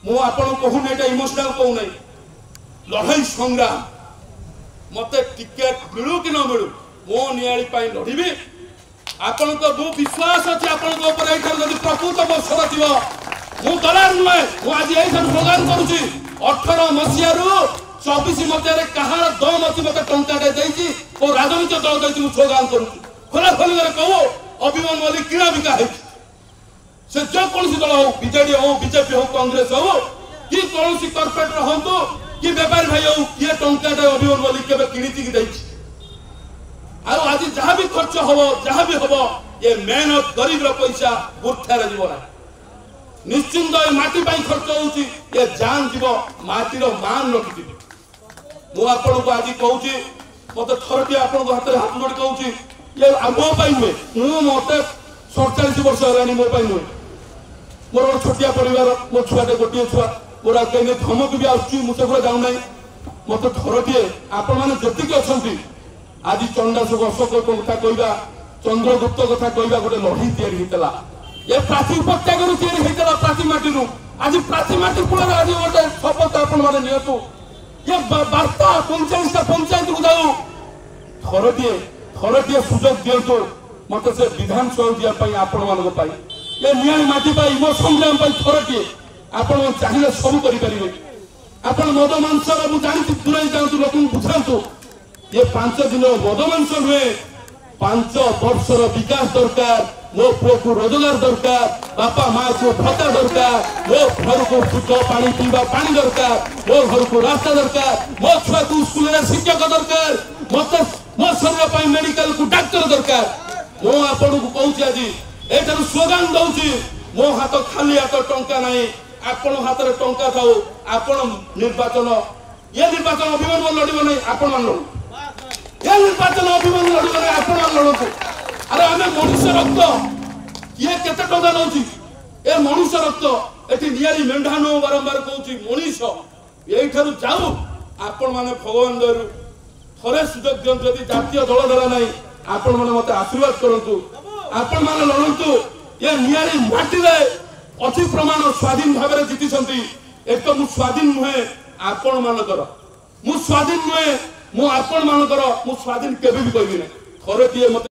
मु आपन कहून एटा इमोशनल कहू नहीं लड़ाई संग्राम मते टिकेट मिलू कि न मिलू मो नियाली पाई लड़ीबी आपन को मु विश्वास अछि आपन को ऊपर एठार जदि प्रकृत बसर थिबो मु दलाल नुहे मु आज एई सब स्लोगान करूची 18 मसिया रु 24 मसिया रे कहार दम अछि मते टंका दे देछि को राजनीति दल देछि मु स्लोगान करूची खोला खोली करे कहू अभिमान वाली किड़ा बिका है से जो कौन सी दल हो बीजेडी हो बीजेपी हो कांग्रेस हो कि कौन सी कॉर्पोरेट हो कि व्यापारी भाई हो किए टंका दे अभिमान वाली केबे किणीति कि देछि आरो आज जहां भी खर्च होबो जहां भी होबो ये मेहनत गरीब रो पैसा बुर्था रे जीवो ना निश्चिंत ए माटी पाई खर्च होउची ये जान जीवो माटी रो मान रखिति मु आपन को आज कहूची मते थरटी आपन को हाथ रे हाथ जोड़ी कहूची ये आमो पाई नुहे मु मते 47 वर्ष हलानी मो पाई नुहे मोर छोटिया परिवार मो छुआटे गोटिए छुआ मोर कहीं धमक भी आसुची मु से जाऊ नहीं मते थरटी आपन माने जति के अछंती आज चंडासुक अशोक कथा कहवा चंद्रगुप्त कथा कहवा गोटे लड़ी तैयारी होता ये प्राची उपत्यका तैयारी होता प्राची माटी आज प्राची माटी कूल आज गोटे शपथ आपण मैंने नियतु ये वार्ता 45 पंचायत को जाऊ थरटीए सुजोग दिंतु मत से विधानसभा दिवाई आपण मान ये नियाणी माटी मो संग्राम थरटीए आपण चाहिए सब करेंगे आपण मद मांसर मुझे जानी दूरे जातु लोक बुझातु ये 5 दिन मद मांस नुहे 5 वर्षर विकास दरकार मो पुओ को रोजगार दरकार बापा माँ को भत्ता दरकार मो घर को शुद्ध पानी पीवा पानी दरकार मो घर को रास्ता दरकार मो छुआ को स्कूल में शिक्षक दरकार मत मो शरीर मेडिकल को डाक्टर दरकार मो आपण को कहूँ आज एठार स्लोगान दौची मो हाथ खाली हाथ टंका नहीं आपण हाथ में टंका थाऊ आपण निर्वाचन ये निर्वाचन अभिमान लड़ब नहीं आपण मान लड़ू ये निर्वाचन अभिमान लड़ब नहीं आपण मान लड़ू अरे आम मनुष्य रक्त ये केते टंका नौची ए मनुष्य रक्त एठी नियारी मेंढानो बारंबार कहूची मनुष्य एठारु जाऊ आपण माने भगवान दरु थरे सुजोग दियंतु यदि जातीय दल दला नहीं आपण माने मते आशीर्वाद करंतु आपण माने लड़ंतु ये नियारी माटी रे अति प्रमाण स्वाधीन भाव में जीति एक तो मु स्वाधीन नुहे आपण मानकर मु स्वाधीन नुहे मु आपण मानकर मु स्वाधीन केबे भी कहबी नै थरे दिए